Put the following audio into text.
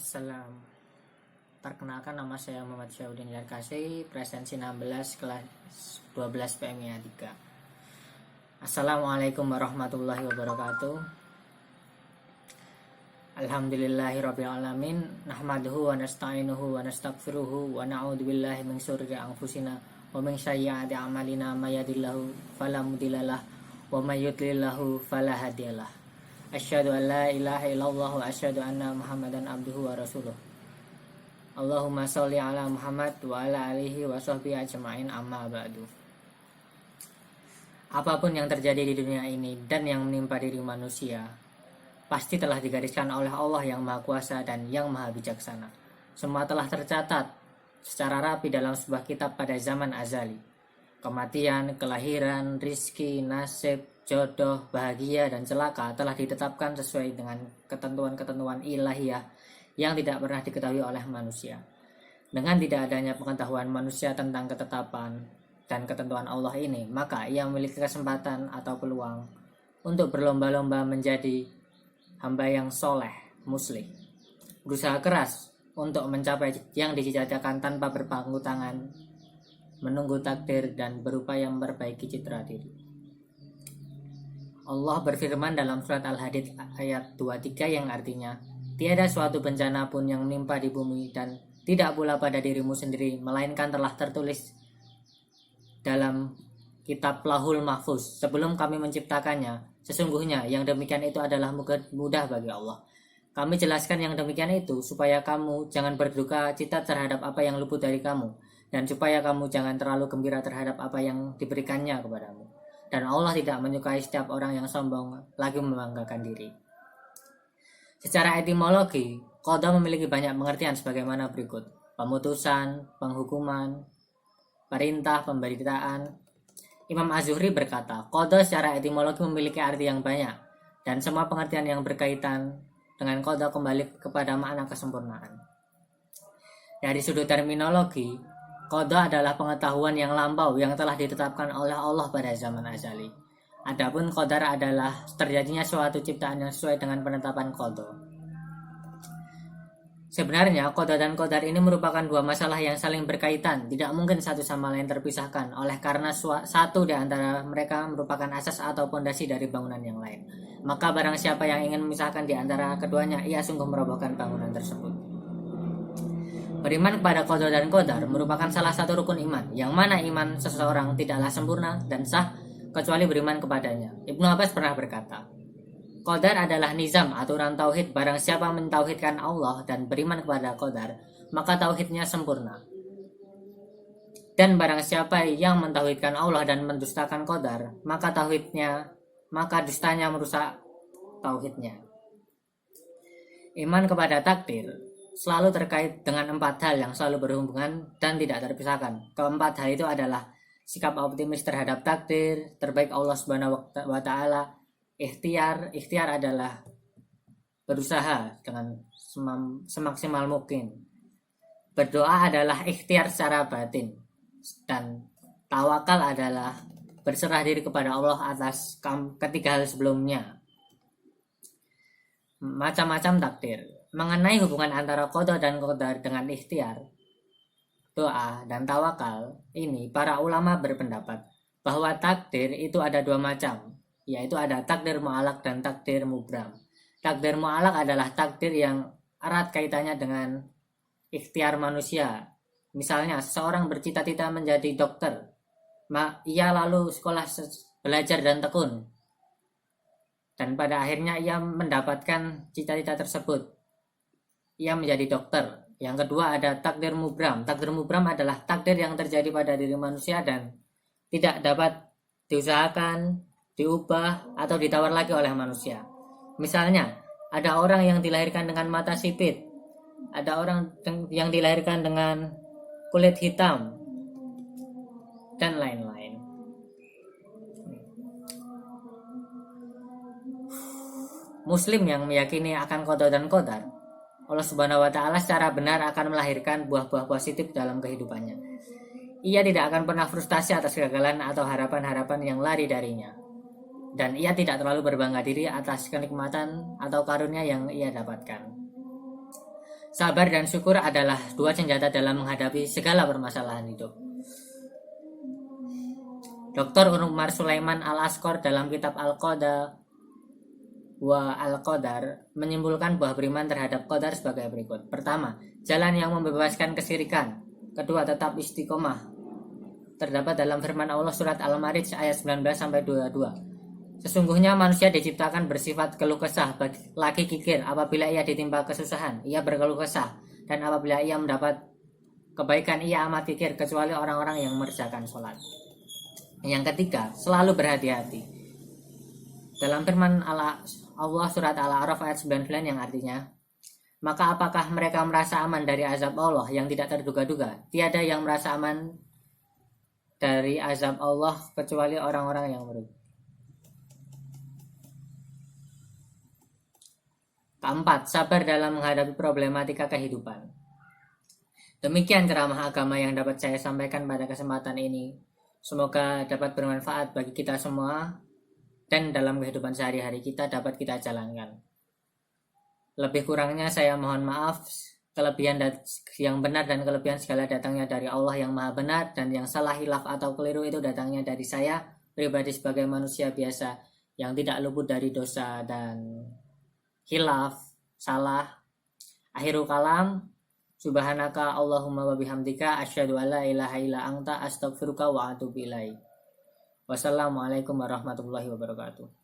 Assalam. Perkenalkan, nama saya Muhammad Syaudin Yarkasi, presensi 16 kelas 12 PMIA 3. Assalamualaikum warahmatullahi wabarakatuh. Alhamdulillahirabbil alamin, nahmaduhu wa nasta'inuhu wa nastaghfiruhu wa na'udzu billahi min syururi anfusina wa min sayyiati a'malina may yahdihillahu fala mudhillalah wa may yudlilhu fala hadiyalah. Asyhadu an la ilaha illallah wa asyhadu anna Muhammadan abduhu wa rasuluh. Allahumma sholli ala Muhammad wa ala alihi wa sahbihi ajma'in, amma ba'du. Apapun yang terjadi di dunia ini dan yang menimpa diri manusia pasti telah digariskan oleh Allah yang Maha Kuasa dan yang Maha Bijaksana. Semua telah tercatat secara rapi dalam sebuah kitab pada zaman azali. Kematian, kelahiran, rizki, nasib, jodoh, bahagia, dan celaka telah ditetapkan sesuai dengan ketentuan-ketentuan ilahiyah yang tidak pernah diketahui oleh manusia. Dengan tidak adanya pengetahuan manusia tentang ketetapan dan ketentuan Allah ini, maka ia memiliki kesempatan atau peluang untuk berlomba-lomba menjadi hamba yang soleh, muslih, berusaha keras untuk mencapai yang dicita-citakan tanpa berpangku tangan, menunggu takdir, dan berupaya memperbaiki citra diri. Allah berfirman dalam surat Al-Hadid ayat 23 yang artinya, tiada suatu bencana pun yang menimpa di bumi dan tidak pula pada dirimu sendiri, melainkan telah tertulis dalam kitab Lauhul Mahfuz sebelum kami menciptakannya. Sesungguhnya yang demikian itu adalah mudah bagi Allah. Kami jelaskan yang demikian itu supaya kamu jangan berduka cita terhadap apa yang luput dari kamu, dan supaya kamu jangan terlalu gembira terhadap apa yang diberikannya kepadamu. Dan Allah tidak menyukai setiap orang yang sombong lagi membanggakan diri. Secara etimologi, qada memiliki banyak pengertian sebagaimana berikut: pemutusan, penghukuman, perintah, pemberitaan. Imam Az-Zuhri berkata, qada secara etimologi memiliki arti yang banyak, dan semua pengertian yang berkaitan dengan qada kembali kepada makna kesempurnaan. Dari sudut terminologi, qada adalah pengetahuan yang lampau yang telah ditetapkan oleh Allah pada zaman azali. Adapun qadar adalah terjadinya suatu ciptaan yang sesuai dengan penetapan qada. Sebenarnya qada dan qadar ini merupakan dua masalah yang saling berkaitan, tidak mungkin satu sama lain terpisahkan, oleh karena satu di antara mereka merupakan asas atau pondasi dari bangunan yang lain. Maka barang siapa yang ingin memisahkan di antara keduanya, ia sungguh merobohkan bangunan tersebut. Beriman kepada qada dan qadar merupakan salah satu rukun iman, yang mana iman seseorang tidaklah sempurna dan sah kecuali beriman kepadanya. Ibnu Abbas pernah berkata, qadar adalah nizam, aturan tauhid. Barang siapa mentauhidkan Allah dan beriman kepada qadar, maka tauhidnya sempurna. Dan barang siapa yang mentauhidkan Allah dan mendustakan qadar, maka dustanya merusak tauhidnya. Iman kepada takdir selalu terkait dengan 4 hal yang selalu berhubungan dan tidak terpisahkan. Keempat hal itu adalah sikap optimis terhadap takdir, terbaik Allah Subhanahu wa Ta'ala, ikhtiar adalah berusaha dengan semaksimal mungkin, berdoa adalah ikhtiar secara batin, dan tawakal adalah berserah diri kepada Allah atas ketiga hal sebelumnya. Macam-macam takdir. Mengenai hubungan antara qada dan qadar dengan ikhtiar, doa, dan tawakal ini, para ulama berpendapat bahwa takdir itu ada 2 macam, yaitu ada takdir mu'alaq dan takdir mubram. Takdir mu'alaq adalah takdir yang erat kaitannya dengan ikhtiar manusia. Misalnya seseorang bercita-cita menjadi dokter, ia lalu sekolah belajar dan tekun, dan pada akhirnya ia mendapatkan cita-cita tersebut, ia menjadi dokter. Yang kedua ada takdir mubram. Takdir mubram adalah takdir yang terjadi pada diri manusia dan tidak dapat diusahakan, diubah, atau ditawar lagi oleh manusia. Misalnya, ada orang yang dilahirkan dengan mata sipit, ada orang yang dilahirkan dengan kulit hitam, dan lain-lain. Muslim yang meyakini akan qada dan qadar, Allah Subhanahu wa Ta'ala secara benar akan melahirkan buah-buah positif dalam kehidupannya. Ia tidak akan pernah frustasi atas kegagalan atau harapan-harapan yang lari darinya. Dan ia tidak terlalu berbangga diri atas kenikmatan atau karunia yang ia dapatkan. Sabar dan syukur adalah dua senjata dalam menghadapi segala permasalahan hidup. Dr. Umar Sulaiman Al-Asqor dalam kitab Al-Qadar wa Al-Qadar menyimpulkan bahwa beriman terhadap qadar sebagai berikut. Pertama, jalan yang membebaskan kesirikan. Kedua, tetap istiqomah. Terdapat dalam firman Allah surat Al-Ma'arij ayat 19-22. Sesungguhnya manusia diciptakan bersifat keluh kesah, lagi kikir. Apabila ia ditimpa kesusahan, ia berkeluh kesah, dan apabila ia mendapat kebaikan, ia amat kikir, kecuali orang-orang yang mengerjakan sholat. Yang ketiga, selalu berhati-hati. Dalam firman Allah surat Al-A'raf ayat 99 yang artinya, maka apakah mereka merasa aman dari azab Allah yang tidak terduga-duga? Tiada yang merasa aman dari azab Allah kecuali orang-orang yang merugi. Keempat, sabar dalam menghadapi problematika kehidupan. Demikian ceramah agama yang dapat saya sampaikan pada kesempatan ini. Semoga dapat bermanfaat bagi kita semua dan dalam kehidupan sehari-hari kita dapat kita jalankan. Lebih kurangnya saya mohon maaf. Kelebihan yang benar dan kelebihan segala datangnya dari Allah yang maha benar, dan yang salah, hilaf atau keliru itu datangnya dari saya pribadi sebagai manusia biasa yang tidak luput dari dosa dan hilaf, salah. Akhirul kalam, subhanaka Allahumma wa bihamdika asyhadu alla ilaha illa anta astaghfiruka wa atubu ilaik. Wassalamualaikum warahmatullahi wabarakatuh.